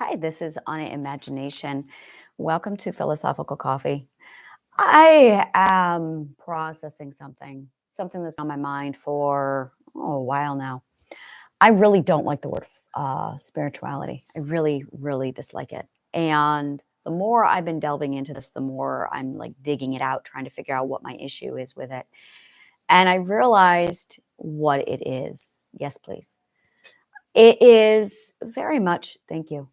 Hi, this is Anna Imagination. Welcome to Philosophical Coffee. I am processing something that's on my mind for a while now. I really don't like the word spirituality. I really, really dislike it. And the more I've been delving into this, the more I'm like digging it out, trying to figure out what my issue is with it. And I realized what it is. Yes, please. It is very much, thank you.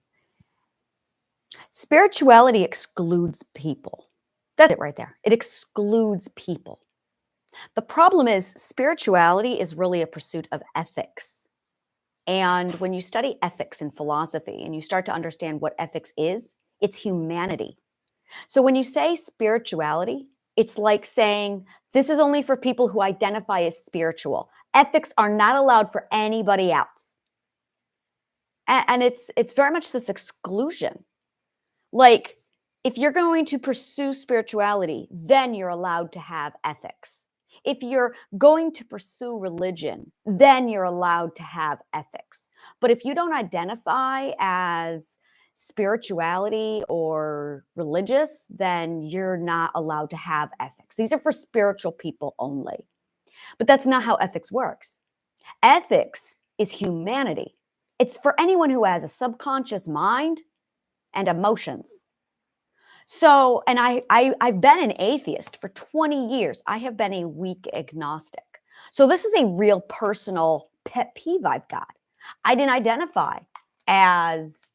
Spirituality excludes people. That's it right there. It excludes people. The problem is spirituality is really a pursuit of ethics. And when you study ethics in philosophy and you start to understand what ethics is, it's humanity. So when you say spirituality, it's like saying this is only for people who identify as spiritual. Ethics are not allowed for anybody else. And it's very much this exclusion. Like, if you're going to pursue spirituality, then you're allowed to have ethics. If you're going to pursue religion, then you're allowed to have ethics. But if you don't identify as spirituality or religious, then you're not allowed to have ethics. These are for spiritual people only. But that's not how ethics works. Ethics is humanity. It's for anyone who has a subconscious mind and emotions. So, and I've been an atheist for 20 years. I have been a weak agnostic. So this is a real personal pet peeve I've got. I did not identify as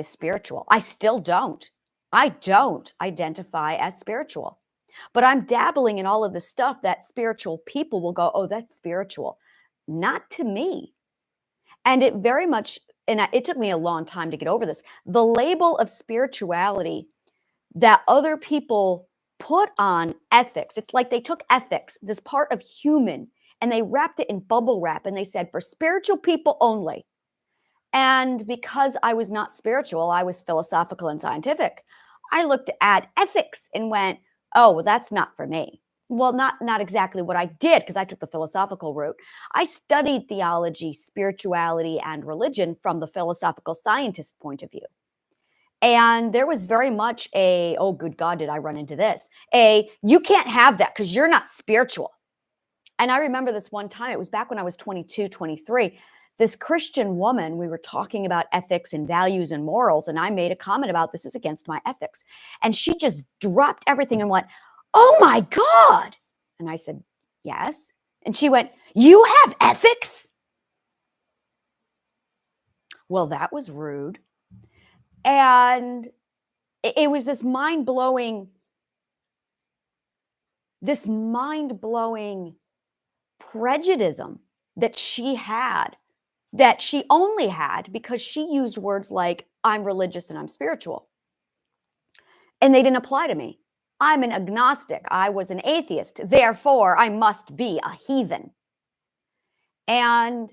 spiritual. I still don't. I don't identify as spiritual. But I'm dabbling in all of the stuff that spiritual people will go, oh, that's spiritual. Not to me. And it very much, it took me a long time to get over this. The label of spirituality that other people put on ethics, it's like they took ethics, this part of human, and they wrapped it in bubble wrap and they said for spiritual people only. And because I was not spiritual, I was philosophical and scientific. I looked at ethics and went, oh, well, that's not for me. Well, not exactly what I did, because I took the philosophical route. I studied theology, spirituality, and religion from the philosophical scientist point of view. And there was very much a, oh, good God, did I run into this? You can't have that because you're not spiritual. And I remember this one time, it was back when I was 22, 23. This Christian woman, we were talking about ethics and values and morals, and I made a comment about this is against my ethics. And she just dropped everything and went, oh my God. And I said, yes. And she went, you have ethics? Well, that was rude. And it was this mind-blowing prejudice that she had, that she only had because she used words like, I'm religious and I'm spiritual. And they didn't apply to me. I'm an agnostic. I was an atheist. Therefore, I must be a heathen. And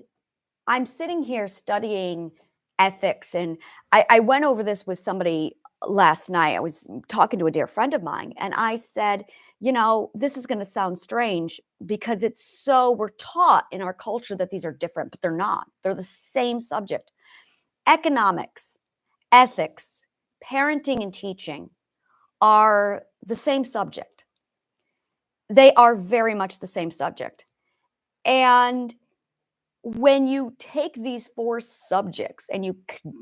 I'm sitting here studying ethics. And I went over this with somebody last night. I was talking to a dear friend of mine. And I said, you know, this is going to sound strange because we're taught in our culture that these are different, but they're not. They're the same subject. Economics, ethics, parenting and teaching are the same subject. They are very much the same subject. And when you take these four subjects and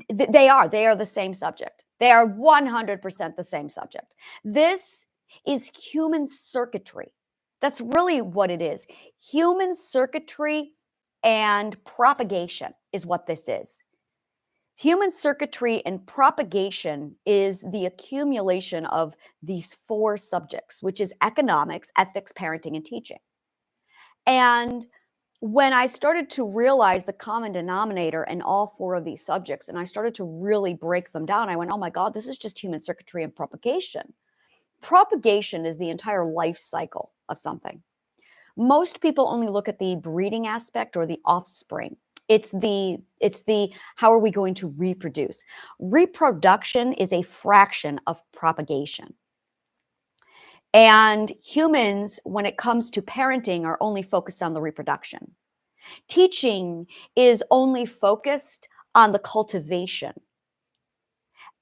they are the same subject. They are 100% the same subject. This is human circuitry. That's really what it is. Human circuitry and propagation is what this is. Human circuitry and propagation is the accumulation of these four subjects, which is economics, ethics, parenting, and teaching. And when I started to realize the common denominator in all four of these subjects, and I started to really break them down, I went, oh my God, this is just human circuitry and propagation. Propagation is the entire life cycle of something. Most people only look at the breeding aspect or the offspring. It's the how are we going to reproduce? Reproduction is a fraction of propagation. And humans, when it comes to parenting, are only focused on the reproduction. Teaching is only focused on the cultivation.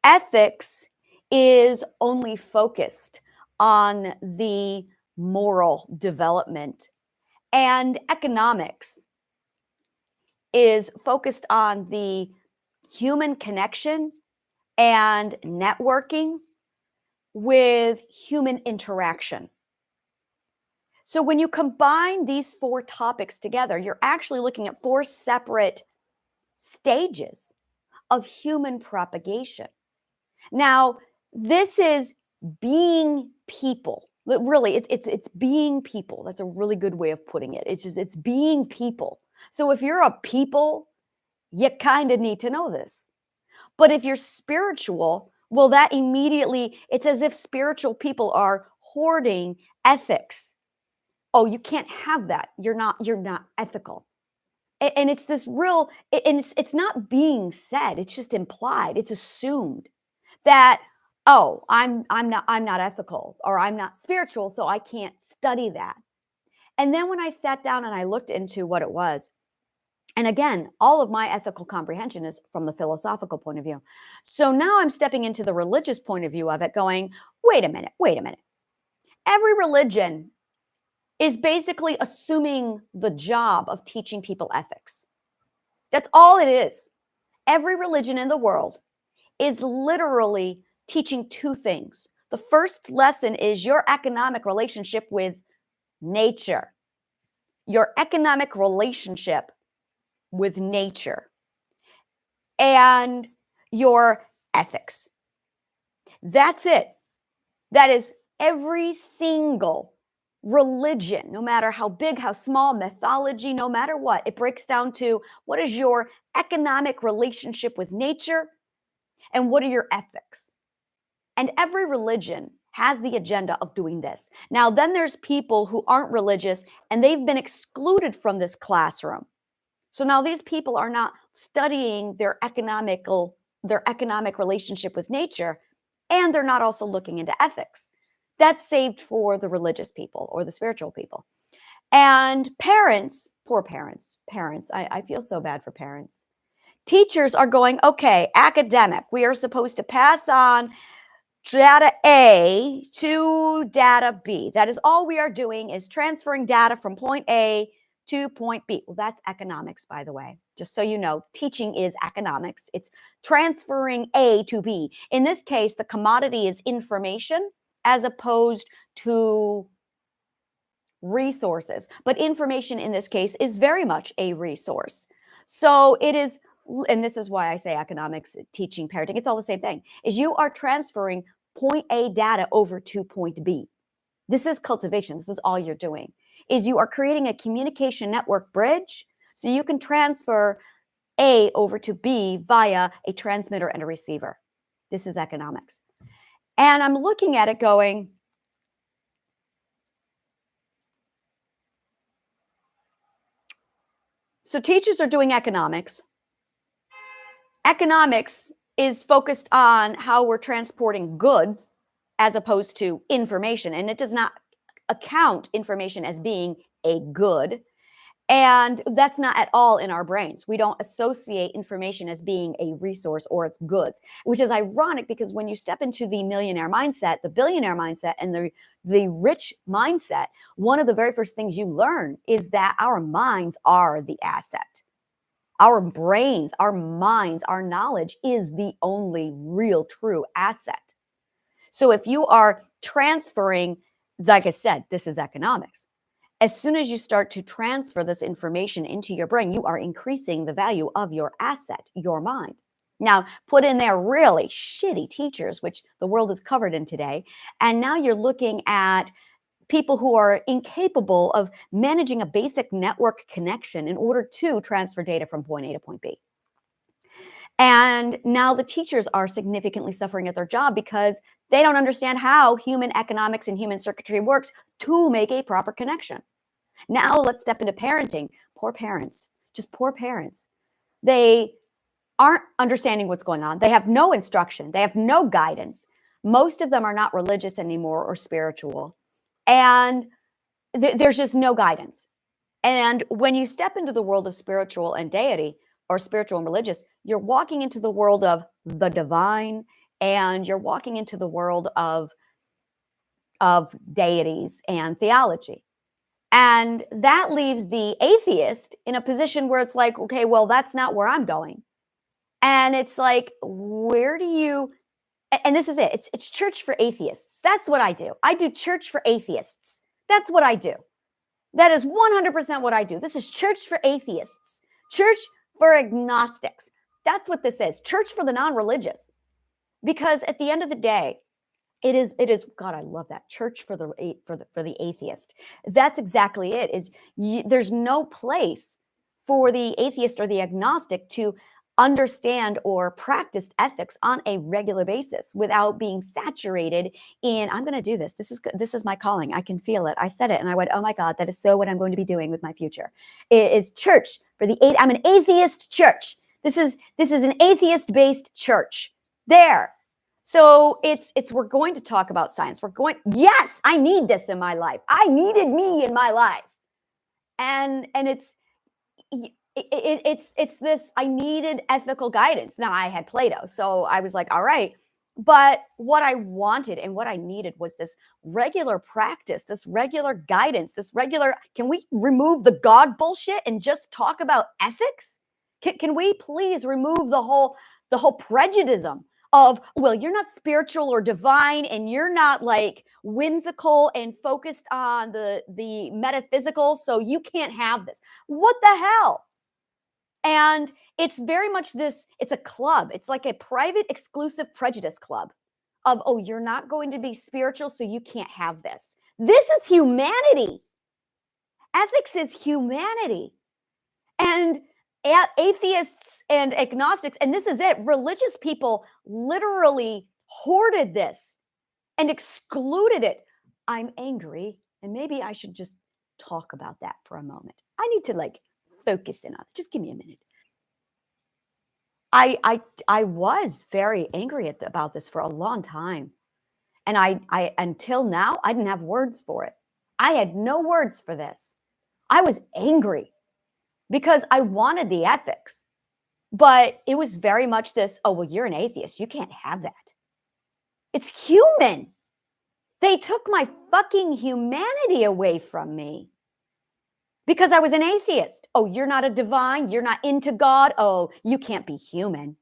Ethics is only focused on the moral development, and economics is focused on the human connection and networking with human interaction. So when you combine these four topics together, you're actually looking at four separate stages of human propagation. Now, this is being people. Really, it's being people. That's a really good way of putting it. It's being people. So if you're a people, you kind of need to know this. But if you're spiritual, well, that immediately, it's as if spiritual people are hoarding ethics. Oh, you can't have that. You're not ethical. And it's this real, and it's not being said, it's just implied, it's assumed that, oh, I'm not ethical, or I'm not spiritual, so I can't study that. And then when I sat down and I looked into what it was, and again, all of my ethical comprehension is from the philosophical point of view. So now I'm stepping into the religious point of view of it, going, wait a minute. Every religion is basically assuming the job of teaching people ethics. That's all it is. Every religion in the world is literally teaching two things. The first lesson is your economic relationship with nature. Your economic relationship with nature and your ethics. That's it. That is every single religion, no matter how big, how small, mythology, no matter what, it breaks down to what is your economic relationship with nature and what are your ethics? And every religion has the agenda of doing this. Now, then there's people who aren't religious and they've been excluded from this classroom. So now these people are not studying their economic relationship with nature, and they're not also looking into ethics. That's saved for the religious people or the spiritual people. And parents, poor parents, I feel so bad for parents. Teachers are going, okay, academic, we are supposed to pass on data A to data B. That is all we are doing, is transferring data from point A to point B. Well, that's economics, by the way. Just so you know, teaching is economics. It's transferring A to B. In this case, the commodity is information as opposed to resources. But information in this case is very much a resource. So it is, and this is why I say economics, teaching, parenting, it's all the same thing, is you are transferring point A data over to point B. This is cultivation. This is all you're doing, is you are creating a communication network bridge so you can transfer A over to B via a transmitter and a receiver. This is economics. And I'm looking at it going, so teachers are doing economics. Economics is focused on how we're transporting goods as opposed to information. And it does not account information as being a good. And that's not at all in our brains. We don't associate information as being a resource or its goods, which is ironic because when you step into the millionaire mindset, the billionaire mindset, and the rich mindset, one of the very first things you learn is that our minds are the asset. Our brains, our minds, our knowledge is the only real true asset. So if you are transferring, like I said, this is economics. As soon as you start to transfer this information into your brain, you are increasing the value of your asset, your mind. Now, put in there really shitty teachers, which the world is covered in today. And now you're looking at people who are incapable of managing a basic network connection in order to transfer data from point A to point B. And now the teachers are significantly suffering at their job because they don't understand how human economics and human circuitry works to make a proper connection. Now let's step into parenting. Poor parents, just poor parents. They aren't understanding what's going on. They have no instruction. They have no guidance. Most of them are not religious anymore or spiritual. And there's just no guidance. And when you step into the world of spiritual and deity, or spiritual and religious, you're walking into the world of the divine, and you're walking into the world of deities and theology. And that leaves the atheist in a position where it's like, okay, well, that's not where I'm going. And it's like, where do you, and this is it. It's church for atheists. That's what I do. I do church for atheists. That's what I do. That is 100% what I do. This is church for atheists, church for agnostics. That's what this is. Church for the non-religious. Because at the end of the day, it is God, I love that. Church for the atheist. That's exactly it. There's no place for the atheist or the agnostic to understand or practice ethics on a regular basis without being saturated in, I'm going to do this. This is my calling. I can feel it. I said it and I went, oh my God, that is so what I'm going to be doing with my future. It is church for the I'm an atheist church. This is an atheist-based church. There. So it's we're going to talk about science. Yes, I need this in my life. I needed me in my life. And it's this, I needed ethical guidance. Now I had Plato, so I was like, all right. But what I wanted and what I needed was this regular practice, this regular guidance, can we remove the God bullshit and just talk about ethics? Can we please remove the whole prejudice of, well, you're not spiritual or divine, and you're not like whimsical and focused on the metaphysical, so you can't have this. What the hell? And it's very much this, it's a club. It's like a private, exclusive prejudice club of, oh, you're not going to be spiritual, so you can't have this. This is humanity. Ethics is humanity. And atheists and agnostics, and this is it, religious people literally hoarded this and excluded it. I'm angry, and maybe I should just talk about that for a moment. I need to focus in on it. Just give me a minute. I was very angry about this for a long time. And I until now, I didn't have words for it. I had no words for this. I was angry because I wanted the ethics, but it was very much this, oh, well, you're an atheist. You can't have that. It's human. They took my fucking humanity away from me because I was an atheist. Oh, you're not a divine. You're not into God. Oh, you can't be human.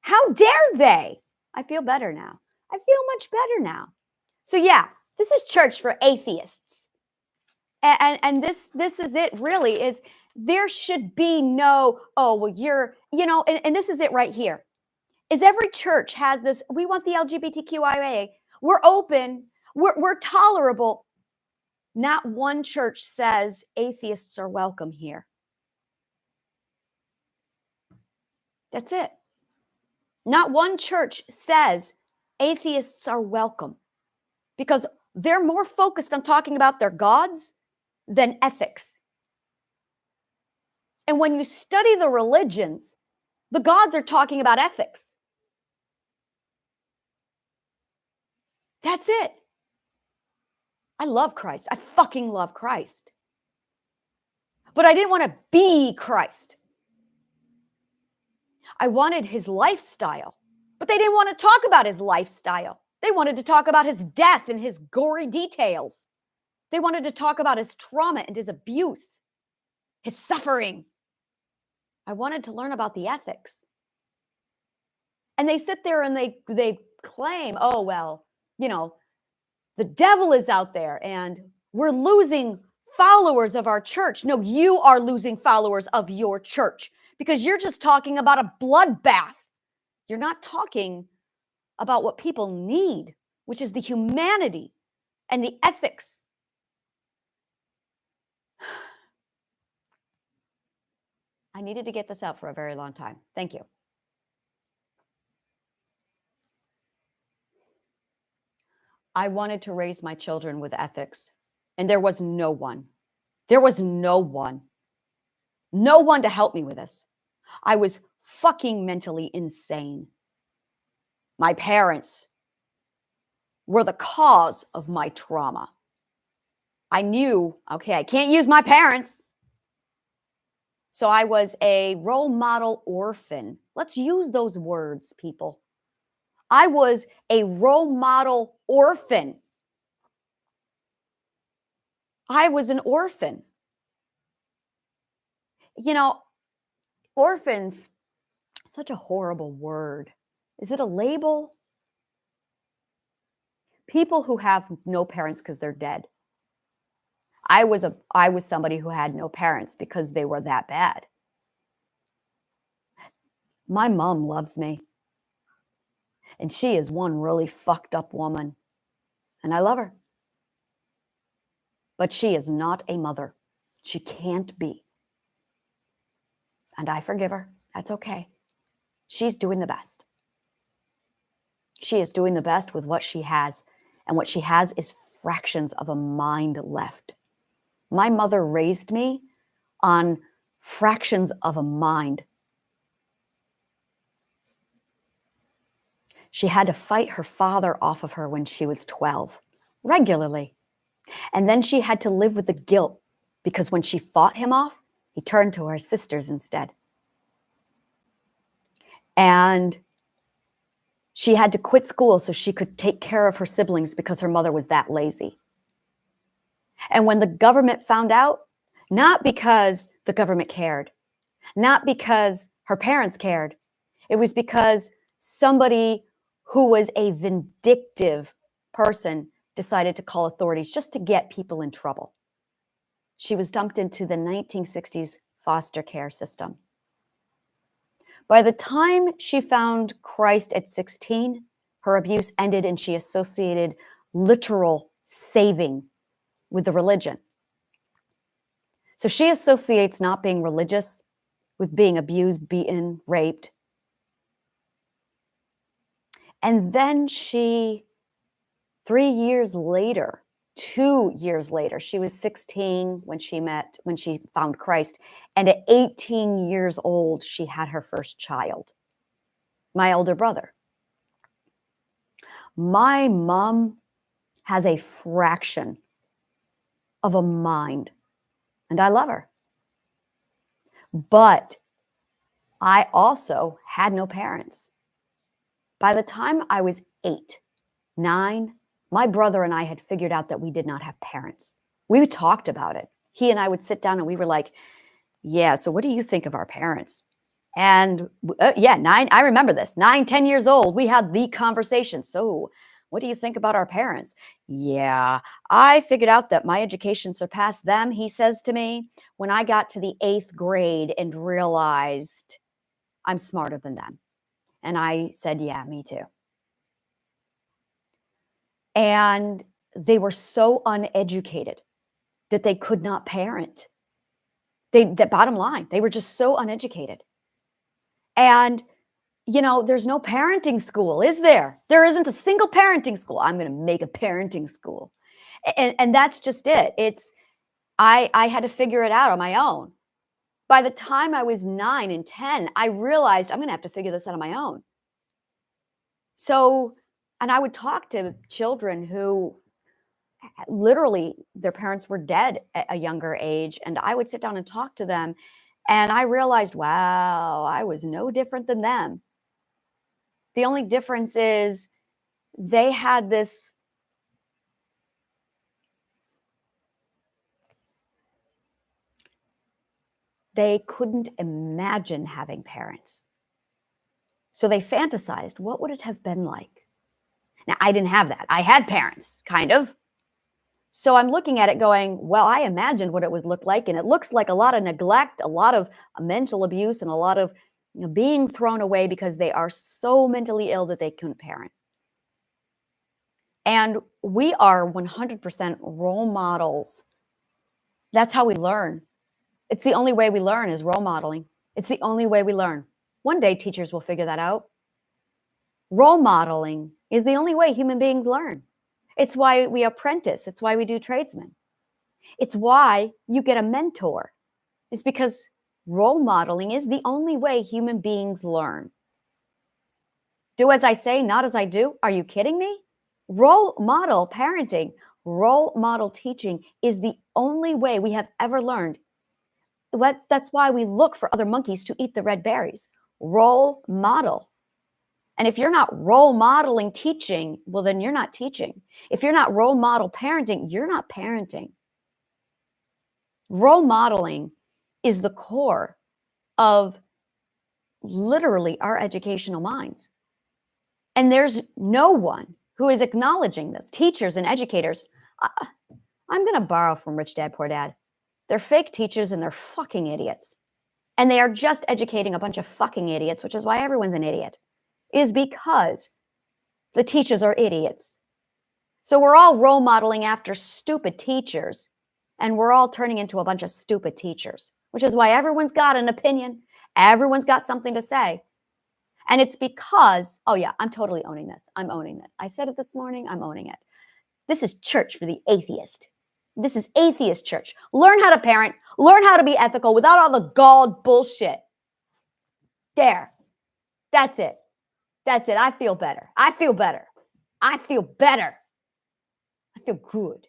How dare they? I feel better now. I feel much better now. So yeah, this is church for atheists. And this is it really, is there should be no, oh, well, you're, and this is it right here, is every church has this, we want the LGBTQIA, we're open, we're tolerable. Not one church says atheists are welcome here. That's it. Not one church says atheists are welcome, because they're more focused on talking about their gods than ethics. And when you study the religions, the gods are talking about ethics. That's it. I love Christ. I fucking love Christ. But I didn't want to be Christ. I wanted his lifestyle, but they didn't want to talk about his lifestyle. They wanted to talk about his death and his gory details. They wanted to talk about his trauma and his abuse, his suffering. I wanted to learn about the ethics. And they sit there and they claim, oh, well, the devil is out there and we're losing followers of our church. No, you are losing followers of your church because you're just talking about a bloodbath. You're not talking about what people need, which is the humanity and the ethics. I needed to get this out for a very long time. Thank you. I wanted to raise my children with ethics, and there was no one. There was no one. No one to help me with this. I was fucking mentally insane. My parents were the cause of my trauma. I knew, okay, I can't use my parents. So I was a role model orphan. Let's use those words, people. I was a role model orphan. I was an orphan. You know, orphans, such a horrible word. Is it a label? People who have no parents because they're dead. I was somebody who had no parents because they were that bad. My mom loves me. And she is one really fucked up woman. And I love her. But she is not a mother. She can't be. And I forgive her. That's okay. She's doing the best. She is doing the best with what she has. And what she has is fractions of a mind left. My mother raised me on fractions of a mind. She had to fight her father off of her when she was 12, regularly. And then she had to live with the guilt because when she fought him off, he turned to her sisters instead. And she had to quit school so she could take care of her siblings because her mother was that lazy. And when the government found out, not because the government cared, not because her parents cared, it was because somebody who was a vindictive person decided to call authorities just to get people in trouble. She was dumped into the 1960s foster care system. By the time she found Christ at 16, her abuse ended and she associated literal saving with the religion. So she associates not being religious with being abused, beaten, raped. And then 2 years later, she was 16 when she found Christ. And at 18 years old, she had her first child, my older brother. My mom has a fraction of a mind, and I love her. But I also had no parents. By the time I was 8, 9, my brother and I had figured out that we did not have parents. We talked about it. He and I would sit down and we were like, yeah, so what do you think of our parents? And I remember this, 9, 10 years old, we had the conversation. So what do you think about our parents? Yeah, I figured out that my education surpassed them, he says to me, when I got to the 8th grade and realized I'm smarter than them. And I said, yeah, me too. And they were so uneducated that they could not parent. The bottom line, they were just so uneducated. And, there's no parenting school, is there? There isn't a single parenting school. I'm going to make a parenting school. And that's just it. I had to figure it out on my own. By the time I was 9 and 10, I realized I'm going to have to figure this out on my own. So, and I would talk to children who literally their parents were dead at a younger age. And I would sit down and talk to them. And I realized, wow, I was no different than them. The only difference is they had this they couldn't imagine having parents. So they fantasized, what would it have been like? Now, I didn't have that. I had parents, kind of. So I'm looking at it going, well, I imagined what it would look like. And it looks like a lot of neglect, a lot of mental abuse, and a lot of being thrown away because they are so mentally ill that they couldn't parent. And we are 100% role models. That's how we learn. It's the only way we learn is role modeling. It's the only way we learn. One day teachers will figure that out. Role modeling is the only way human beings learn. It's why we apprentice. It's why we do tradesmen. It's why you get a mentor. It's because role modeling is the only way human beings learn. Do as I say, not as I do. Are you kidding me? Role model parenting, role model teaching is the only way we have ever learned. That's why we look for other monkeys to eat the red berries. Role model. And if you're not role modeling teaching, well, then you're not teaching. If you're not role model parenting, you're not parenting. Role modeling is the core of literally our educational minds. And there's no one who is acknowledging this. Teachers and educators, I'm going to borrow from Rich Dad, Poor Dad. They're fake teachers and they're fucking idiots. And they are just educating a bunch of fucking idiots, which is why everyone's an idiot, is because the teachers are idiots. So we're all role modeling after stupid teachers, and we're all turning into a bunch of stupid teachers, which is why everyone's got an opinion. Everyone's got something to say. And it's because, oh yeah, I'm totally owning this. I'm owning it. I said it this morning. I'm owning it. This is church for the atheist. This is atheist church. Learn how to parent. Learn how to be ethical without all the galled bullshit. There. That's it. That's it. I feel better. I feel better. I feel better. I feel good.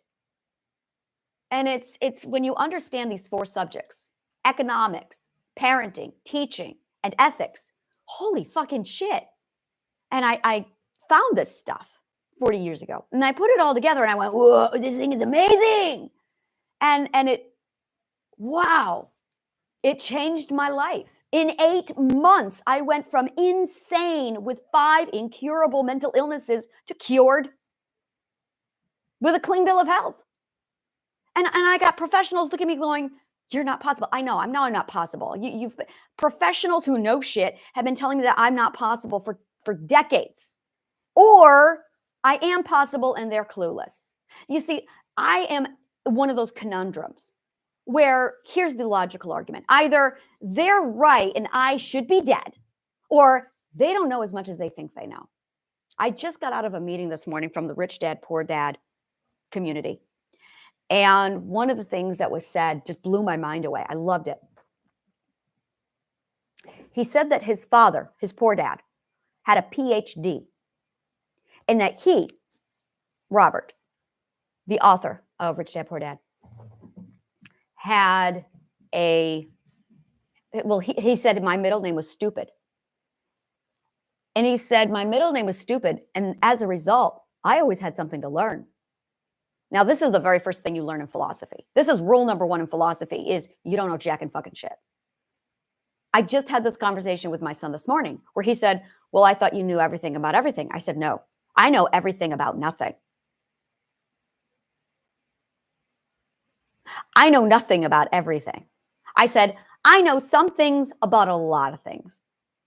And it's when you understand these 4 subjects, economics, parenting, teaching, and ethics, holy fucking shit. And I found this stuff 40 years ago. And I put it all together and I went, whoa, this thing is amazing. And it, wow, it changed my life. In 8 months, I went from insane with 5 incurable mental illnesses to cured with a clean bill of health. And I got professionals looking at me going, you're not possible. I know, I'm not possible. You've professionals who know shit have been telling me that I'm not possible for decades. Or I am possible and they're clueless. You see, I am one of those conundrums where here's the logical argument. Either they're right and I should be dead, or they don't know as much as they think they know. I just got out of a meeting this morning from the Rich Dad, Poor Dad community. And one of the things that was said just blew my mind away. I loved it. He said that his father, his poor dad, had a PhD, and that he, Robert, the author of Rich Dad, Poor Dad, had he said my middle name was stupid. And he said my middle name was stupid, and as a result, I always had something to learn. Now, this is the very first thing you learn in philosophy. This is rule number 1 in philosophy is you don't know jack and fucking shit. I just had this conversation with my son this morning where he said, well, I thought you knew everything about everything. I said, no, I know everything about nothing. I know nothing about everything. I said, I know some things about a lot of things,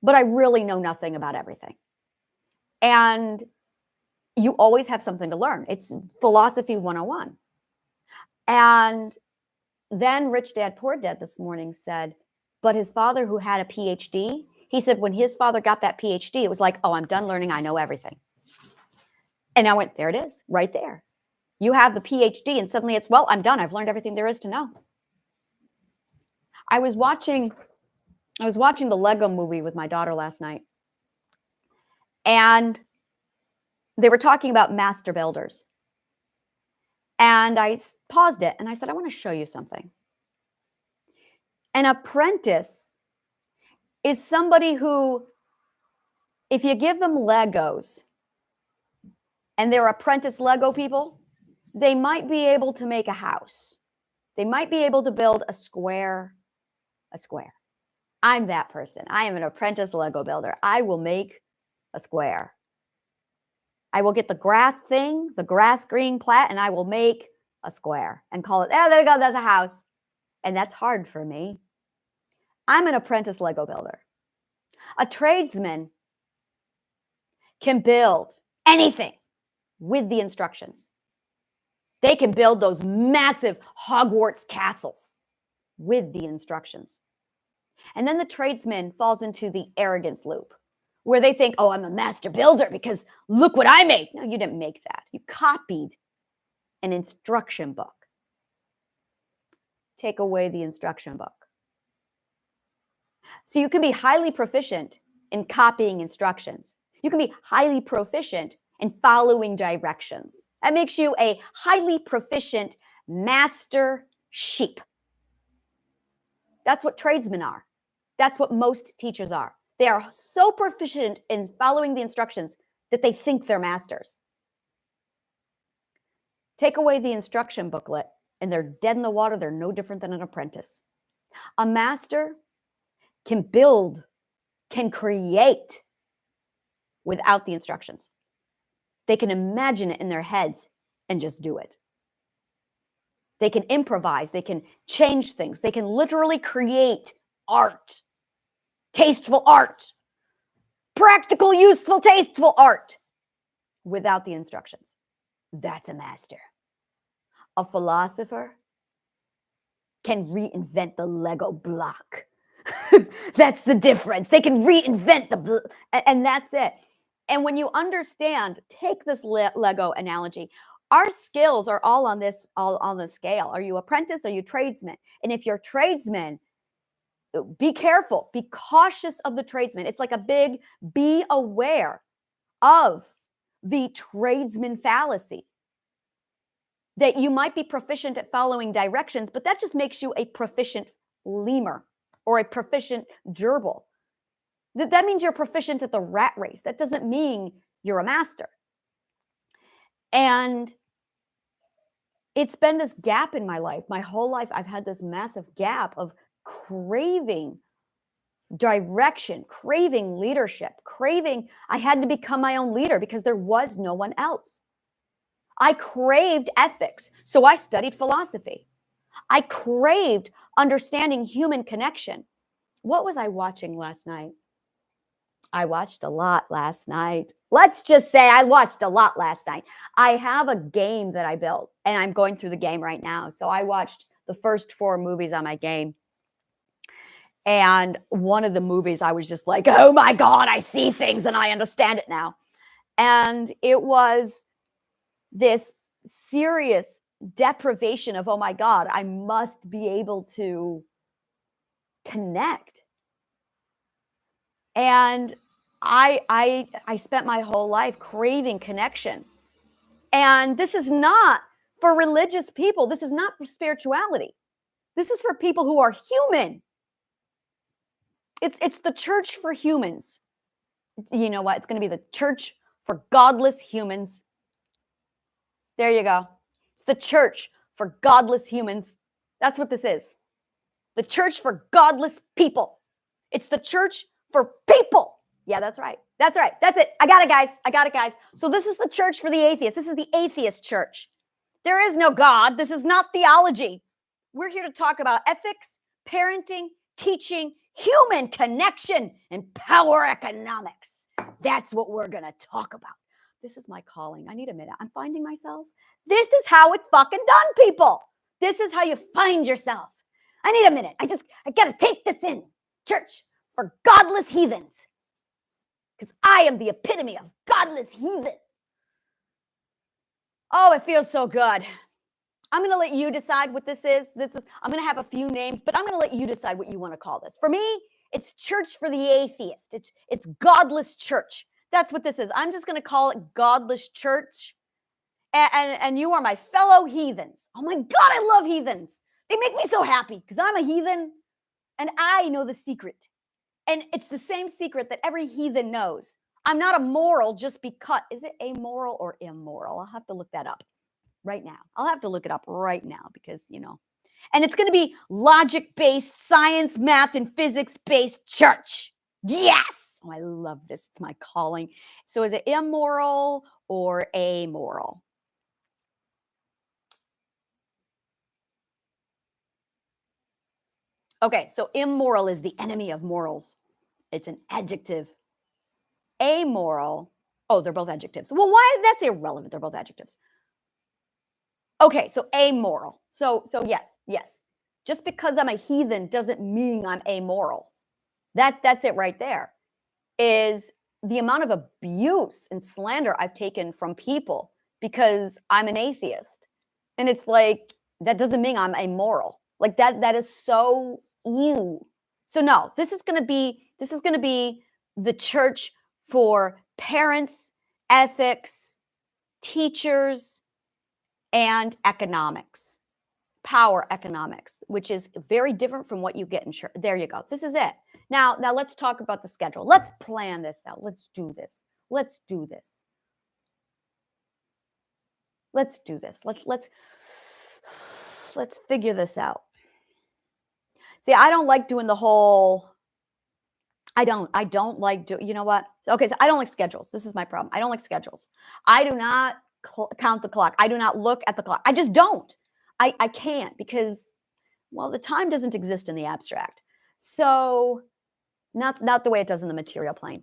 but I really know nothing about everything. And you always have something to learn. It's philosophy 101. And then Rich Dad, Poor Dad this morning said, but his father who had a PhD, he said when his father got that PhD, it was like, oh, I'm done learning. I know everything. And I went, there it is, right there. You have the PhD and suddenly it's, well, I'm done. I've learned everything there is to know. I was watching the Lego movie with my daughter last night. And they were talking about master builders. And I paused it and I said, I want to show you something. An apprentice is somebody who, if you give them Legos and they're apprentice Lego people, they might be able to make a house. They might be able to build a square. I'm that person. I am an apprentice Lego builder. I will make a square. I will get the grass thing, the grass green plat, and I will make a square and call it, oh, there you go, that's a house. And that's hard for me. I'm an apprentice Lego builder. A tradesman can build anything with the instructions. They can build those massive Hogwarts castles with the instructions. And then the tradesman falls into the arrogance loop where they think, oh, I'm a master builder because look what I made. No, you didn't make that. You copied an instruction book. Take away the instruction book. So you can be highly proficient in copying instructions. You can be highly proficient in following directions. That makes you a highly proficient master sheep. That's what tradesmen are. That's what most teachers are. They are so proficient in following the instructions that they think they're masters. Take away the instruction booklet and they're dead in the water. They're no different than an apprentice. A master can build, can create without the instructions. They can imagine it in their heads and just do it. They can improvise. They can change things. They can literally create art, tasteful art, practical, useful, tasteful art without the instructions. That's a master. A philosopher can reinvent the Lego block. That's the difference. They can reinvent and that's it. And when you understand, take this Lego analogy. Our skills are all on this scale. Are you apprentice? Are you tradesman? And if you're tradesman, be careful. Be cautious of the tradesman. It's like a big, be aware of the tradesman fallacy. That you might be proficient at following directions, but that just makes you a proficient lemur or a proficient gerbil. That means you're proficient at the rat race. That doesn't mean you're a master. And it's been this gap in my life. My whole life, I've had this massive gap of craving direction, craving leadership, I had to become my own leader because there was no one else. I craved ethics, so I studied philosophy. I craved understanding human connection. What was I watching last night? I watched a lot last night. Let's just say I watched a lot last night. I have a game that I built, and I'm going through the game right now. So I watched the first 4 movies on my game. And one of the movies, I was just like, oh my God, I see things and I understand it now. And it was this serious deprivation of, oh my God, I must be able to connect. And I spent my whole life craving connection. And this is not for religious people. This is not for spirituality. This is for people who are human. It's the church for humans. You know what? It's going to be the church for godless humans. There you go. It's the church for godless humans. That's what this is. The church for godless people. It's the church for people. Yeah, that's right. That's right. That's it. I got it, guys. I got it, guys. So this is the church for the atheists. This is the atheist church. There is no God. This is not theology. We're here to talk about ethics, parenting, teaching, human connection, and power economics. That's what we're going to talk about. This is my calling. I need a minute. I'm finding myself. This is how it's fucking done, people. This is how you find yourself. I need a minute. I got to take this in. Church for godless heathens. Because I am the epitome of godless heathen. Oh, it feels so good. I'm going to let you decide what this is. I'm going to have a few names, but I'm going to let you decide what you want to call this. For me, it's church for the atheist. It's godless church. That's what this is. I'm just going to call it godless church. And you are my fellow heathens. Oh my God, I love heathens. They make me so happy because I'm a heathen and I know the secret. And it's the same secret that every heathen knows. I'm not immoral just because. Is it amoral or immoral? I'll have to look that up right now. I'll have to look it up right now because, and it's going to be logic-based, science, math, and physics-based church. Yes. Oh, I love this. It's my calling. So is it immoral or amoral? Okay, so immoral is the enemy of morals. It's an adjective. Amoral, oh, they're both adjectives. Well, why? That's irrelevant. They're both adjectives. Okay, so amoral. So yes. Just because I'm a heathen doesn't mean I'm amoral. That's it right there. Is the amount of abuse and slander I've taken from people because I'm an atheist. And it's like, that doesn't mean I'm amoral. Like that is so ew. So no, this is going to be the church for parents, ethics, teachers, and economics. power economics, which is very different from what you get in church. There you go. This is it. Now let's talk about the schedule. Let's plan this out. Let's do this. Let's do this. Let's do this. Let's figure this out. See, I don't like doing the whole, I don't like do, you know what? Okay, so I don't like schedules. This is my problem. I don't like schedules. I do not count the clock. I do not look at the clock. I just don't. I can't because, well, the time doesn't exist in the abstract. So not the way it does in the material plane.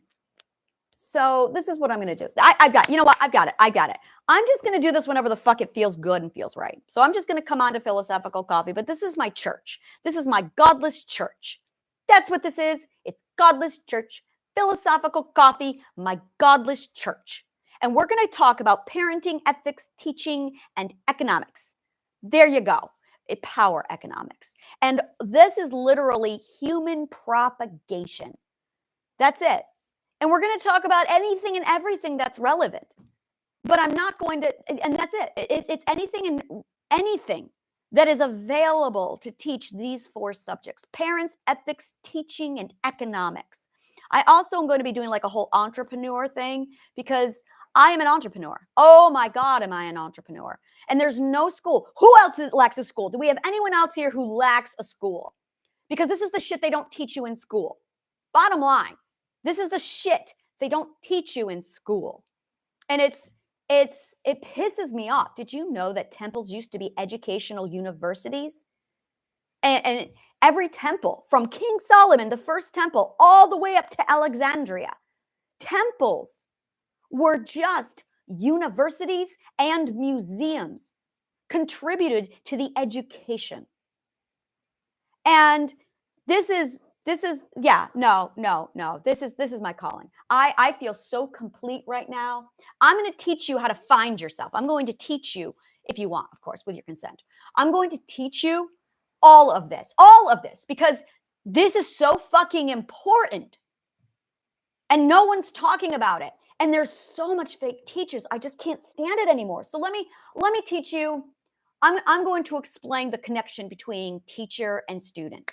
So this is what I'm going to do. I've got, you know what? I've got it. I got it. I'm just going to do this whenever the fuck it feels good and feels right. So I'm just going to come on to Philosophical Coffee, but this is my church. This is my godless church. That's what this is. It's godless church, Philosophical Coffee, my godless church. And we're going to talk about parenting, ethics, teaching, and economics. There you go. Power economics. And this is literally human propagation. That's it. And we're going to talk about anything and everything that's relevant. But I'm not going to, and that's it. It's anything and anything that is available to teach these 4 subjects: parents, ethics, teaching, and economics. I also am going to be doing like a whole entrepreneur thing because I am an entrepreneur. Oh my God, am I an entrepreneur? And there's no school. Who else lacks a school? Do we have anyone else here who lacks a school? Because this is the shit they don't teach you in school. Bottom line, this is the shit they don't teach you in school. And it pisses me off. Did you know that temples used to be educational universities? And every temple, from King Solomon, the first temple, all the way up to Alexandria, temples were just universities and museums contributed to the education. And this is yeah, no. This is my calling. I feel so complete right now. I'm going to teach you how to find yourself. I'm going to teach you, if you want, of course, with your consent. I'm going to teach you all of this, because this is so fucking important. And no one's talking about it. And there's so much fake teachers. I just can't stand it anymore. So let me teach you. I'm going to explain the connection between teacher and student.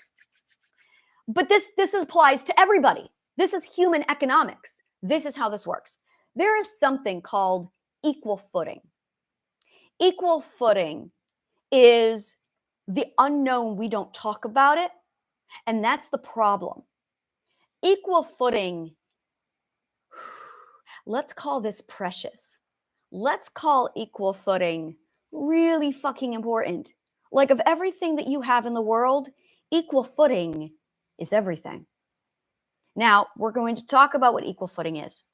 But this applies to everybody. This is human economics. This is how this works. There is something called equal footing. Equal footing is the unknown. We don't talk about it. And that's the problem. Equal footing, let's call this precious. Let's call equal footing really fucking important. Like, of everything that you have in the world, equal footing is everything. Now, we're going to talk about what equal footing is.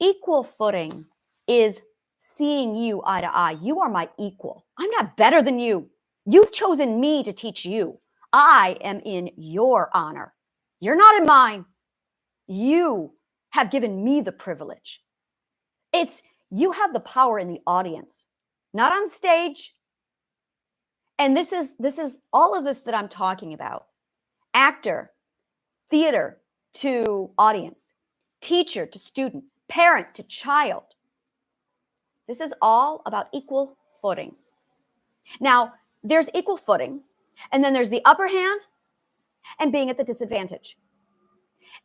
Equal footing is seeing you eye to eye. You are my equal. I'm not better than you. You've chosen me to teach you. I am in your honor. You're not in mine. You have given me the privilege. You have the power in the audience, not on stage. And this is all of this that I'm talking about. Actor, theater to audience, teacher to student, parent to child. This is all about equal footing. Now, there's equal footing, and then there's the upper hand and being at the disadvantage.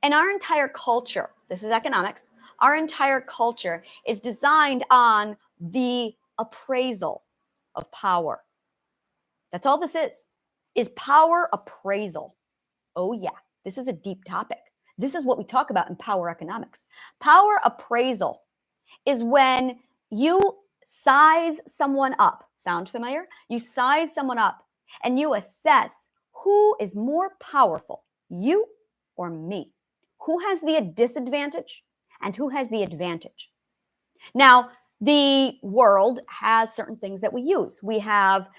And our entire culture, this is economics, our entire culture is designed on the appraisal of power. That's all this is power appraisal. Oh yeah, this is a deep topic. This is what we talk about in power economics. Power appraisal is when you size someone up. Sound familiar? You size someone up and you assess who is more powerful, you or me. Who has the disadvantage and who has the advantage? Now, the world has certain things that we use. We have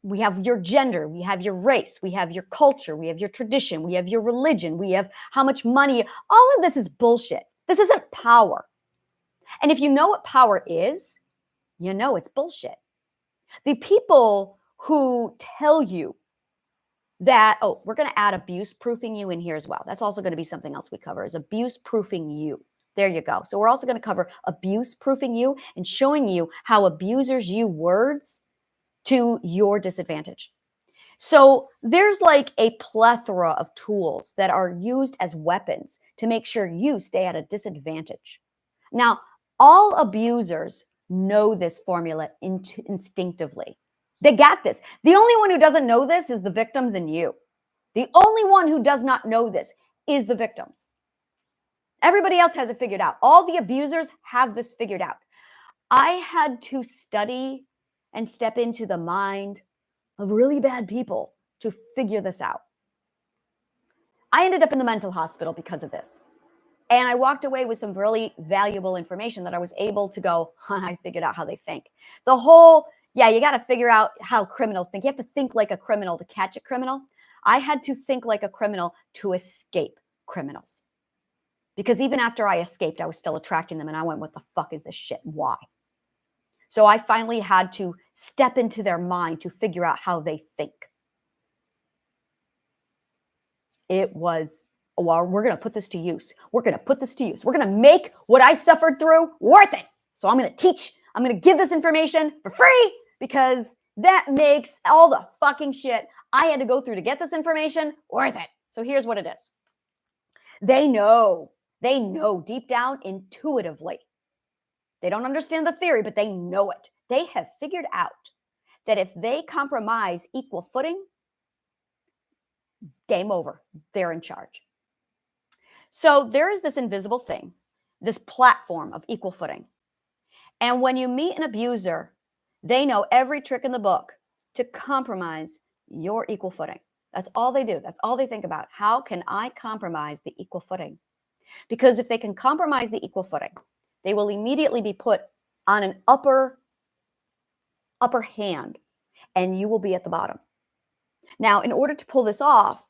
your gender, we have your race, we have your culture, we have your tradition, we have your religion, we have how much money. All of this is bullshit. This isn't power. And if you know what power is, you know it's bullshit. The people who tell you that, oh, we're going to add abuse proofing you in here as well. That's also going to be something else we cover, is abuse proofing you. There you go. So we're also going to cover abuse proofing you and showing you how abusers use words to your disadvantage. So there's like a plethora of tools that are used as weapons to make sure you stay at a disadvantage. Now, all abusers know this formula instinctively. They got this. The only one who doesn't know this is the victims and you. The only one who does not know this is the victims. Everybody else has it figured out. All the abusers have this figured out. I had to study and step into the mind of really bad people to figure this out. I ended up in the mental hospital because of this. And I walked away with some really valuable information that I was able to go, I figured out how they think. The whole, you got to figure out how criminals think. You have to think like a criminal to catch a criminal. I had to think like a criminal to escape criminals. Because even after I escaped, I was still attracting them. And I went, what the fuck is this shit? Why? So I finally had to step into their mind to figure out how they think. It was, well, we're going to put this to use. We're going to put this to use. We're going to make what I suffered through worth it. So I'm going to teach, I'm going to give this information for free because that makes all the fucking shit I had to go through to get this information worth it. So here's what it is. They know deep down intuitively. They don't understand the theory, but they know it. They have figured out that if they compromise equal footing, game over. They're in charge. So there is this invisible thing, this platform of equal footing. And when you meet an abuser, they know every trick in the book to compromise your equal footing. That's all they do. That's all they think about. How can I compromise the equal footing? Because if they can compromise the equal footing, they will immediately be put on an upper hand, and you will be at the bottom. Now, in order to pull this off,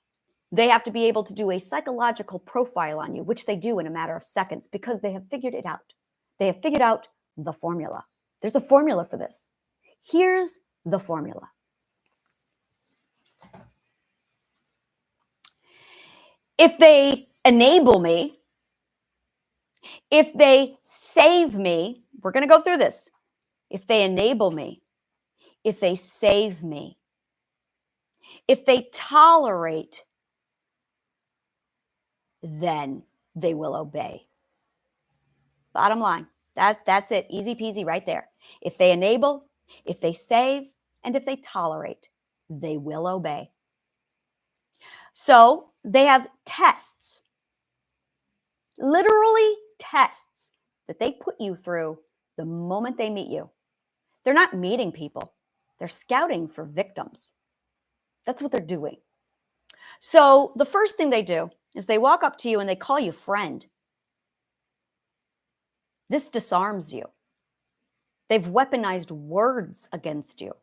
they have to be able to do a psychological profile on you, which they do in a matter of seconds because they have figured it out. They have figured out the formula. There's a formula for this. Here's the formula. If they enable me, if they save me, we're going to go through this. If they enable me, if they save me, if they tolerate, then they will obey. Bottom line, that's it. Easy peasy right there. If they enable, if they save, and if they tolerate, they will obey. So they have tests, literally tests that they put you through the moment they meet you. They're not meeting people. They're scouting for victims. That's what they're doing. So the first thing they do is they walk up to you and they call you friend. This disarms you. They've weaponized words against you.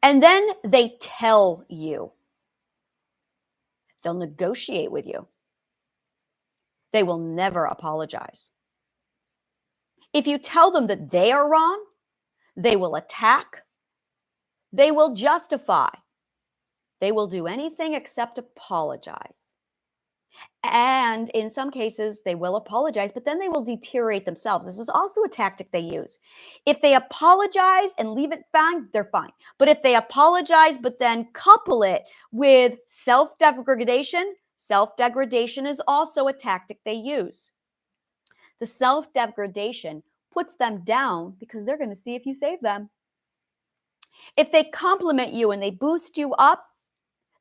And then they tell you. They'll negotiate with you. They will never apologize. If you tell them that they are wrong, they will attack. They will justify. They will do anything except apologize. And in some cases, they will apologize, but then they will deteriorate themselves. This is also a tactic they use. If they apologize and leave it fine, they're fine. But if they apologize, but then couple it with self-degradation is also a tactic they use. The self-degradation puts them down because they're going to see if you save them. If they compliment you and they boost you up,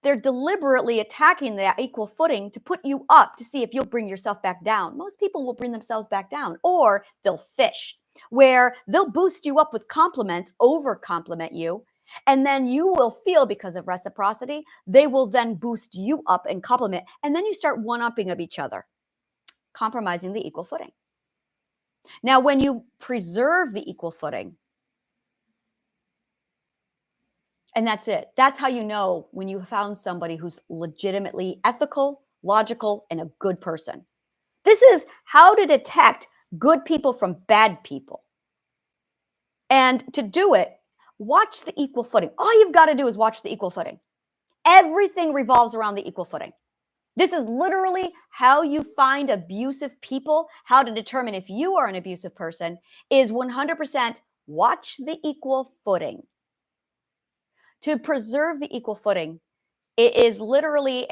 they're deliberately attacking that equal footing to put you up to see if you'll bring yourself back down. Most people will bring themselves back down, or they'll fish, where they'll boost you up with compliments, over-compliment you, and then you will feel, because of reciprocity, they will then boost you up and compliment, and then you start one-upping of each other, compromising the equal footing. Now, when you preserve the equal footing, and that's it. That's how you know when you found somebody who's legitimately ethical, logical, and a good person. This is how to detect good people from bad people. And to do it, watch the equal footing. All you've got to do is watch the equal footing. Everything revolves around the equal footing. This is literally how you find abusive people, how to determine if you are an abusive person, is 100% watch the equal footing. To preserve the equal footing, it is literally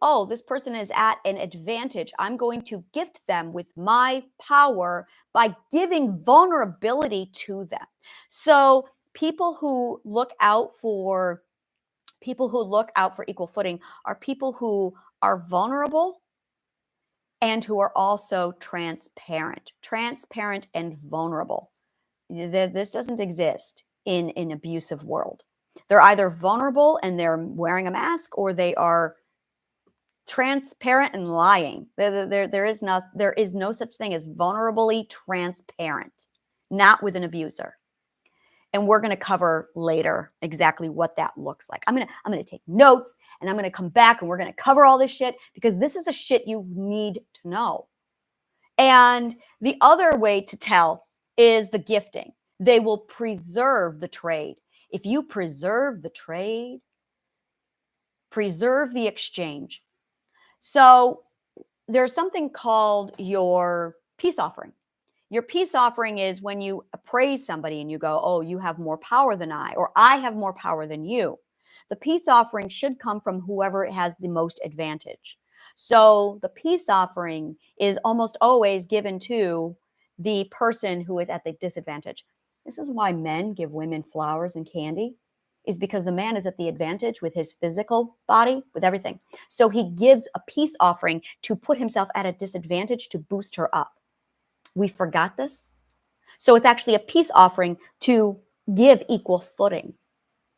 oh, this person is at an advantage. I'm going to gift them with my power by giving vulnerability to them. So people who look out for equal footing are people who are vulnerable and who are also transparent and vulnerable. This doesn't exist in an abusive world. They're either vulnerable and they're wearing a mask, or they are transparent and lying. There is no such thing as vulnerably transparent, not with an abuser. And we're going to cover later exactly what that looks like. I'm going to take notes, and I'm going to come back, and we're going to cover all this shit, because this is the shit you need to know. And the other way to tell is the gifting. They will preserve the trade. If you preserve the trade, preserve the exchange. So there's something called your peace offering. Your peace offering is when you appraise somebody and you go, oh, you have more power than I, or I have more power than you. The peace offering should come from whoever has the most advantage. So the peace offering is almost always given to the person who is at the disadvantage. This is why men give women flowers and candy, is because the man is at the advantage with his physical body, with everything. So he gives a peace offering to put himself at a disadvantage to boost her up. We forgot this. So it's actually a peace offering to give equal footing.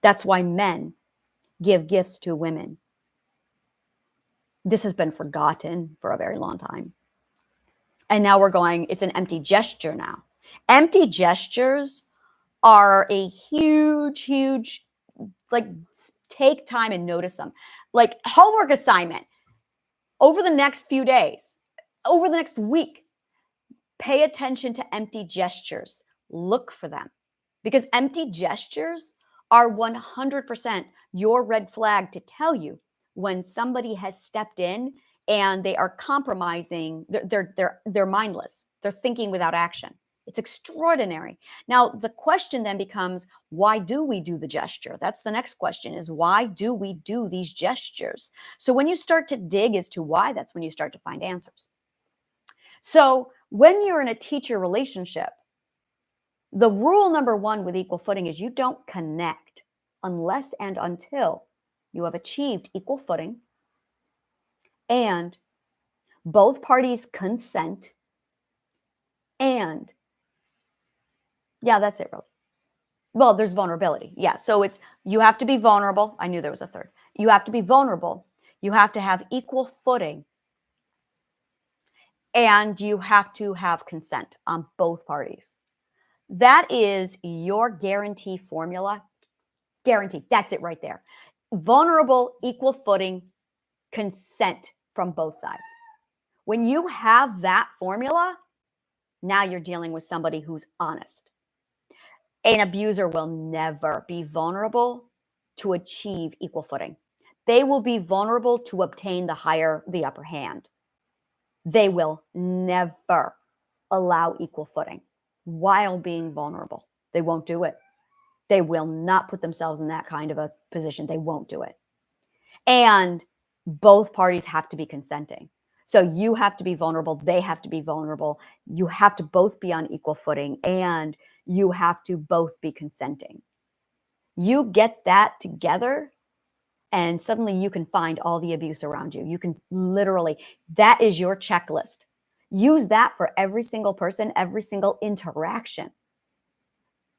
That's why men give gifts to women. This has been forgotten for a very long time. And now we're going, it's an empty gesture now. Empty gestures are a huge, like, take time and notice them. Like homework assignment over the next few days, over the next week. Pay attention to empty gestures. Look for them, because empty gestures are 100% your red flag to tell you when somebody has stepped in and they are compromising. They're mindless. They're thinking without action. It's extraordinary. Now, the question then becomes, why do we do the gesture? That's the next question, is why do we do these gestures? So when you start to dig as to why, that's when you start to find answers. So when you're in a teacher relationship, the rule number one with equal footing is you don't connect unless and until you have achieved equal footing and both parties consent. And yeah, that's it really. Well, there's vulnerability. Yeah. So it's, you have to be vulnerable. I knew there was a third. You have to be vulnerable. You have to have equal footing. And you have to have consent on both parties. That is your guarantee formula. Guaranteed. That's it right there. Vulnerable, equal footing, consent from both sides. When you have that formula, now you're dealing with somebody who's honest. An abuser will never be vulnerable to achieve equal footing. They will be vulnerable to obtain the upper hand. They will never allow equal footing while being vulnerable. They won't do it. They will not put themselves in that kind of a position. They won't do it. And both parties have to be consenting. So you have to be vulnerable. They have to be vulnerable. You have to both be on equal footing, and you have to both be consenting. You get that together, and suddenly you can find all the abuse around you. You can literally, that is your checklist. Use that for every single person, every single interaction.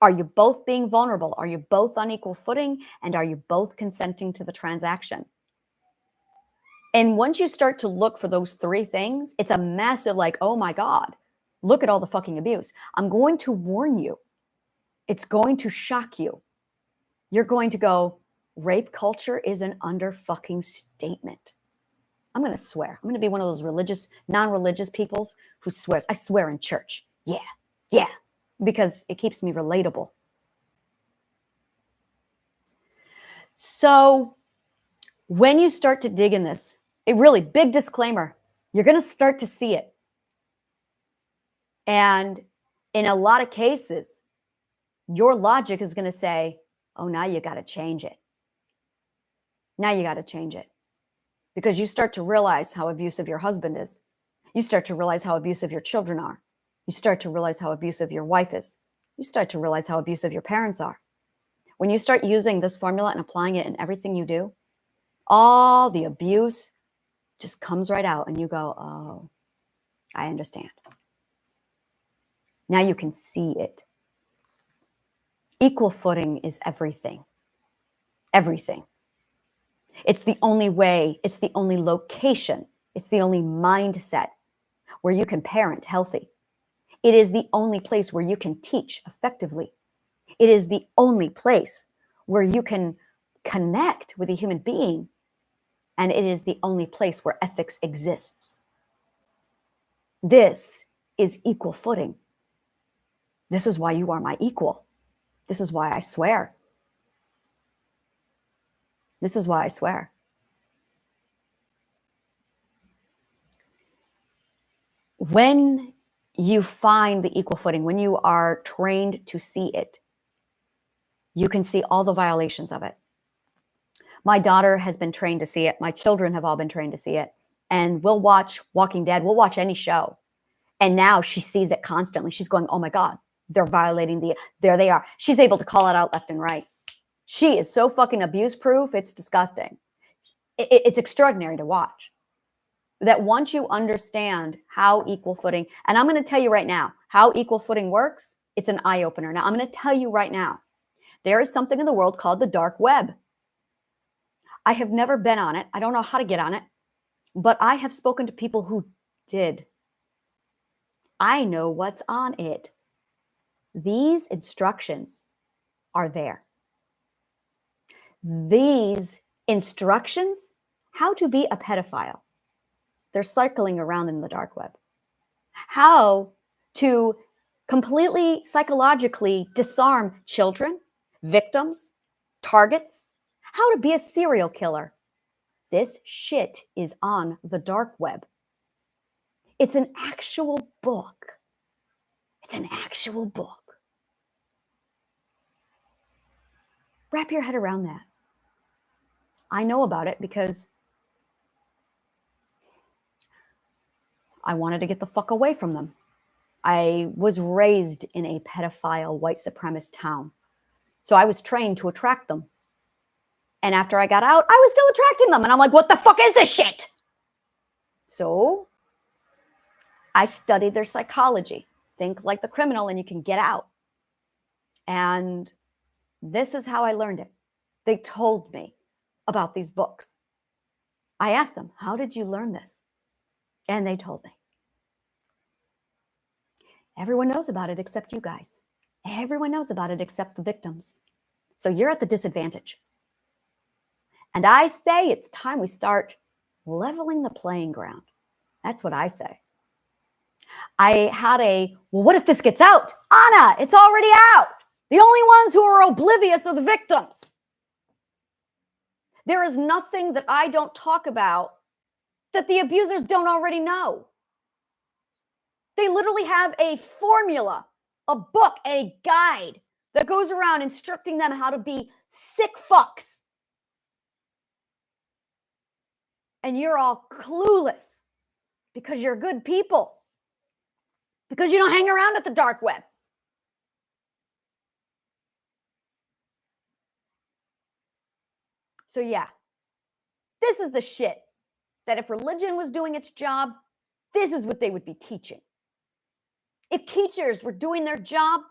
Are you both being vulnerable? Are you both on equal footing? And are you both consenting to the transaction? And once you start to look for those three things, it's a massive, like, oh my God, look at all the fucking abuse. I'm going to warn you. It's going to shock you. You're going to go, rape culture is an under fucking statement. I'm going to swear. I'm going to be one of those religious, non-religious peoples who swears. I swear in church. Yeah. Because it keeps me relatable. So when you start to dig in this, a really big disclaimer, you're going to start to see it. And in a lot of cases, your logic is going to say, oh, now you got to change it. Now you got to change it, because you start to realize how abusive your husband is. You start to realize how abusive your children are. You start to realize how abusive your wife is. You start to realize how abusive your parents are. When you start using this formula and applying it in everything you do, all the abuse just comes right out, and you go, oh, I understand. Now you can see it. Equal footing is everything. Everything. It's the only way, it's the only location, it's the only mindset where you can parent healthy. It is the only place where you can teach effectively. It is the only place where you can connect with a human being. And it is the only place where ethics exists. This is equal footing. This is why you are my equal. This is why I swear. This is why I swear. When you find the equal footing, when you are trained to see it, you can see all the violations of it. My daughter has been trained to see it. My children have all been trained to see it. And we'll watch Walking Dead. We'll watch any show. And now she sees it constantly. She's going, oh my God, they're violating there they are. She's able to call it out left and right. She is so fucking abuse proof. It's disgusting. It's extraordinary to watch. That once you understand how equal footing, and I'm going to tell you right now, how equal footing works, it's an eye opener. Now, I'm going to tell you right now, there is something in the world called the dark web. I have never been on it. I don't know how to get on it, but I have spoken to people who did. I know what's on it. These instructions are there. These instructions, how to be a pedophile, they're cycling around in the dark web. How to completely psychologically disarm children, victims, targets, how to be a serial killer. This shit is on the dark web. It's an actual book. It's an actual book. Wrap your head around that. I know about it because I wanted to get the fuck away from them. I was raised in a pedophile white supremacist town. So I was trained to attract them. And after I got out, I was still attracting them. And I'm like, what the fuck is this shit? So I studied their psychology. Think like the criminal and you can get out. And this is how I learned it. They told me about these books. I asked them, how did you learn this? And they told me. Everyone knows about it except you guys. Everyone knows about it except the victims. So you're at the disadvantage. And I say it's time we start leveling the playing ground. That's what I say. I had well, what if this gets out? Anna, it's already out. The only ones who are oblivious are the victims. There is nothing that I don't talk about that the abusers don't already know. They literally have a formula, a book, a guide that goes around instructing them how to be sick fucks. And you're all clueless because you're good people. Because you don't hang around at the dark web. So yeah, this is the shit that if religion was doing its job, this is what they would be teaching. If teachers were doing their job,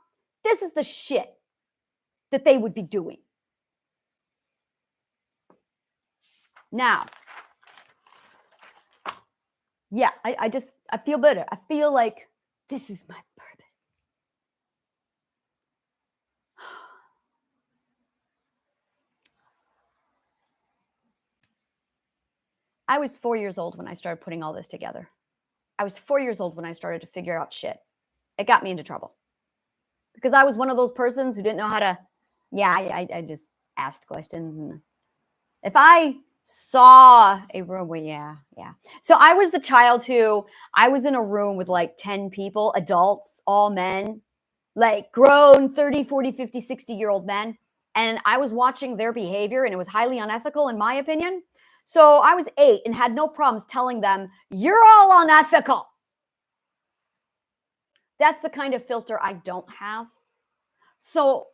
this is the shit that they would be doing. Now, yeah, I feel better. I feel like this is my purpose. I was 4 years old when I started putting all this together. I was 4 years old when I started to figure out shit. It got me into trouble. Because I was one of those persons who didn't know how to, I just asked questions. And if I saw a room where, yeah. So I was the child who, I was in a room with like 10 people, adults, all men, like grown 30, 40, 50, 60-year-old men. and I was watching their behavior, and it was highly unethical in my opinion. So I was 8 and had no problems telling them, you're all unethical. That's the kind of filter I don't have. So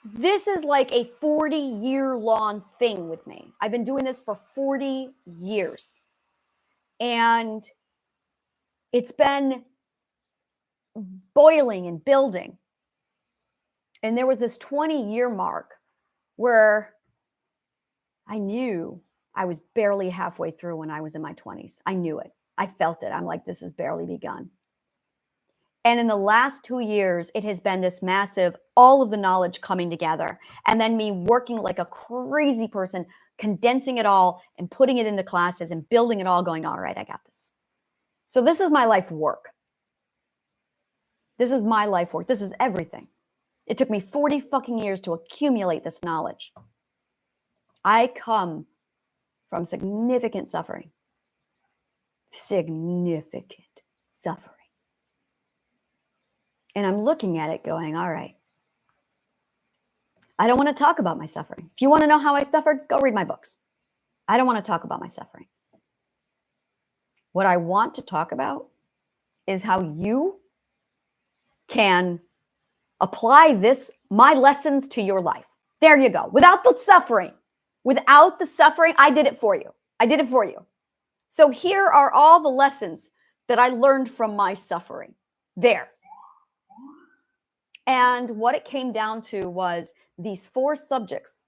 this is like a 40-year-long thing with me. I've been doing this for 40 years. And it's been boiling and building. And there was this 20-year mark where I knew I was barely halfway through when I was in my 20s. I knew it. I felt it. I'm like, this has barely begun. And in the last 2 years, it has been this massive, all of the knowledge coming together, and then me working like a crazy person, condensing it all and putting it into classes and building it all, going, all right, I got this. So this is my life work. This is my life work. This is everything. It took me 40 fucking years to accumulate this knowledge. I come from significant suffering. Significant suffering. And I'm looking at it going, all right, I don't want to talk about my suffering. If you want to know how I suffered, go read my books. I don't want to talk about my suffering. What I want to talk about is how you can apply this, my lessons, to your life. There you go. Without the suffering, I did it for you. I did it for you. So here are all the lessons that I learned from my suffering. There. And what it came down to was these 4 subjects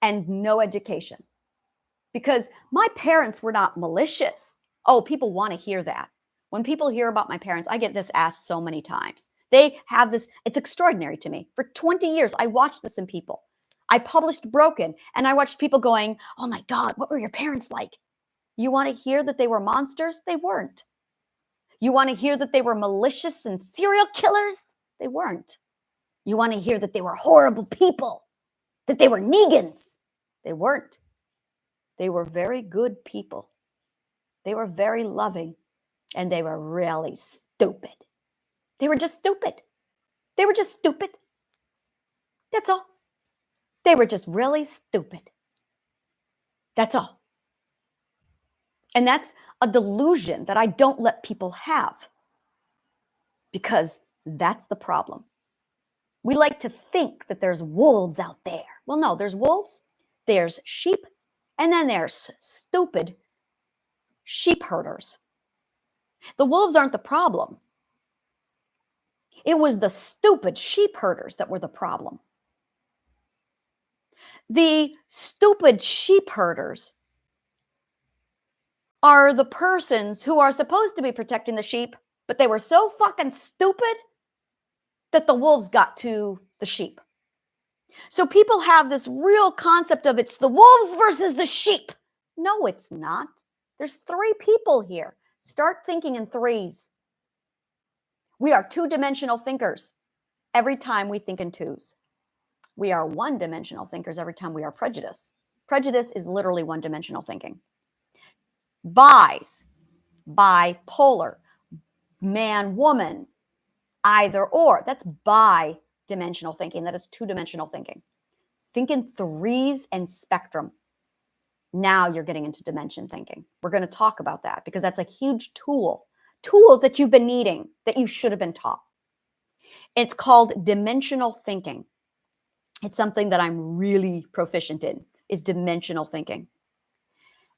and no education. Because my parents were not malicious. Oh, people want to hear that. When people hear about my parents, I get this asked so many times. They have this, it's extraordinary to me. For 20 years, I watched this in people. I published Broken, and I watched people going, oh my God, what were your parents like? You want to hear that they were monsters? They weren't. You want to hear that they were malicious and serial killers? They weren't. You want to hear that they were horrible people, that they were Negans? They weren't. They were very good people. They were very loving, and they were really stupid. They were just stupid. They were just stupid. That's all. They were just really stupid. That's all. And that's a delusion that I don't let people have, because that's the problem. We like to think that there's wolves out there. Well, no, there's wolves, there's sheep, and then there's stupid sheep herders. The wolves aren't the problem. It was the stupid sheep herders that were the problem. The stupid sheep herders are the persons who are supposed to be protecting the sheep, but they were so fucking stupid that the wolves got to the sheep. So people have this real concept of it's the wolves versus the sheep. No, it's not. There's 3 people here. Start thinking in 3s. We are 2-dimensional thinkers every time we think in 2s. We are 1-dimensional thinkers every time we are prejudiced. Prejudice is literally 1-dimensional thinking. Bis, bipolar, man, woman, either or. That's bi-dimensional thinking. That is 2-dimensional thinking. Think in 3s and spectrum. Now you're getting into dimension thinking. We're going to talk about that because that's a huge tool. Tools that you've been needing that you should have been taught. It's called dimensional thinking. It's something that I'm really proficient in, is dimensional thinking.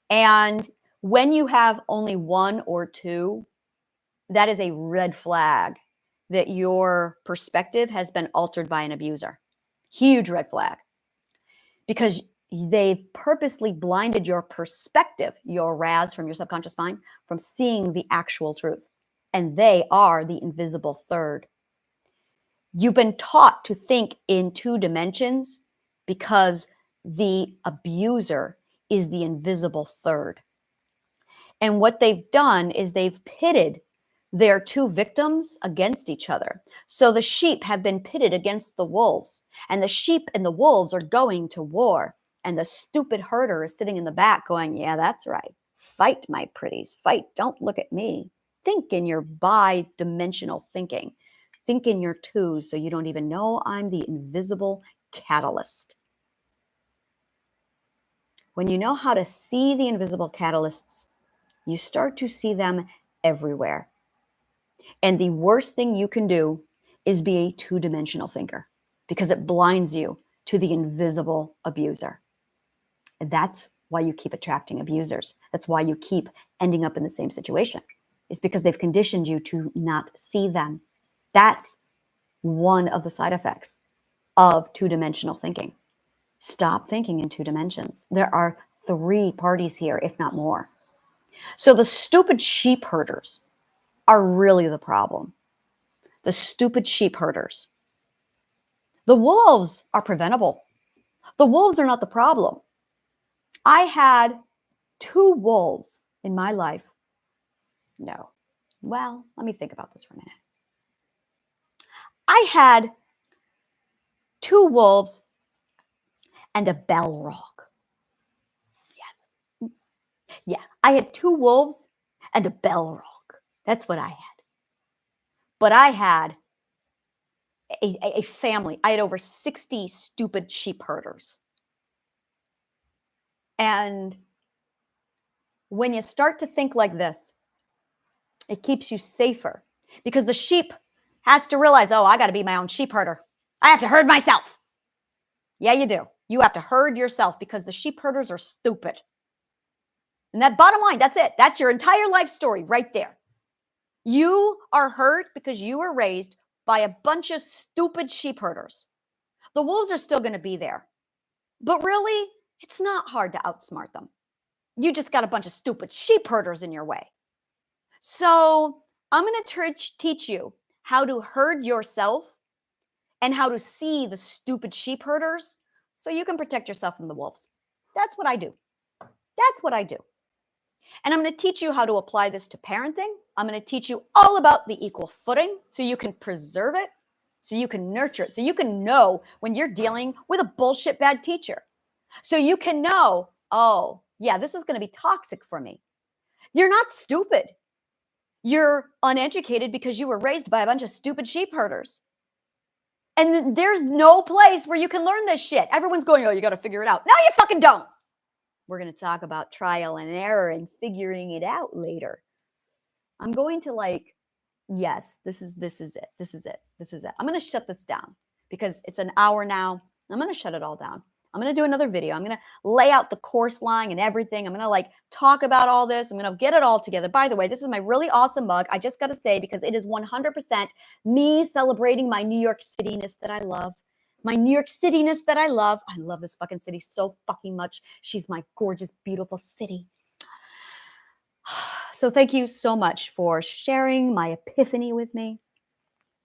And when you have only 1 or 2, that is a red flag that your perspective has been altered by an abuser. Huge red flag. Because they've purposely blinded your perspective, your RAS from your subconscious mind, from seeing the actual truth. And they are the invisible third. You've been taught to think in 2 dimensions because the abuser is the invisible third. And what they've done is they've pitted their 2 victims against each other. So the sheep have been pitted against the wolves, and the sheep and the wolves are going to war. And the stupid herder is sitting in the back going, yeah, that's right. Fight, my pretties, fight. Don't look at me. Think in your bi-dimensional thinking. Think in your 2s so you don't even know I'm the invisible catalyst. When you know how to see the invisible catalysts, you start to see them everywhere. And the worst thing you can do is be a two-dimensional thinker, because it blinds you to the invisible abuser. And that's why you keep attracting abusers. That's why you keep ending up in the same situation. It's because they've conditioned you to not see them. That's one of the side effects of two-dimensional thinking. Stop thinking in two dimensions. There are 3 parties here, if not more. So the stupid sheep herders are really the problem. The stupid sheep herders. The wolves are preventable. The wolves are not the problem. I had 2 wolves in my life. No. Well, let me think about this for a minute. I had 2 wolves and a Balrog. Yes. Yeah, I had 2 wolves and a Balrog. That's what I had. But I had a family. I had over 60 stupid sheep herders. And when you start to think like this, it keeps you safer, because the sheep has to realize, oh, I got to be my own sheep herder. I have to herd myself. Yeah, you do. You have to herd yourself, because the sheep herders are stupid. And that bottom line, that's it. That's your entire life story right there. You are hurt because you were raised by a bunch of stupid sheep herders. The wolves are still going to be there. But really, it's not hard to outsmart them. You just got a bunch of stupid sheep herders in your way. So I'm going to teach you how to herd yourself and how to see the stupid sheep herders so you can protect yourself from the wolves. That's what I do. That's what I do. And I'm going to teach you how to apply this to parenting. I'm going to teach you all about the equal footing so you can preserve it, so you can nurture it, so you can know when you're dealing with a bullshit bad teacher. So you can know, oh, yeah, this is going to be toxic for me. You're not stupid. You're uneducated because you were raised by a bunch of stupid sheep herders. And there's no place where you can learn this shit. Everyone's going, oh, you got to figure it out. No, you fucking don't. We're going to talk about trial and error and figuring it out later. I'm going to yes, this is it. I'm going to shut this down because it's an hour now. I'm going to shut it all down. I'm going to do another video. I'm going to lay out the course line and everything. I'm going to talk about all this. I'm going to get it all together. By the way, this is my really awesome mug. I just got to say, because it is 100% me celebrating my New York City-ness that I love. My New York City-ness that I love. I love this fucking city so fucking much. She's my gorgeous, beautiful city. So thank you so much for sharing my epiphany with me.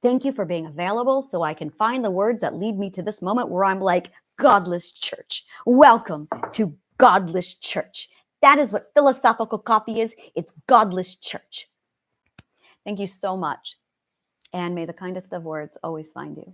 Thank you for being available so I can find the words that lead me to this moment where I'm like, godless church. Welcome to godless church. That is what philosophical coffee is. It's godless church. Thank you so much. And may the kindest of words always find you.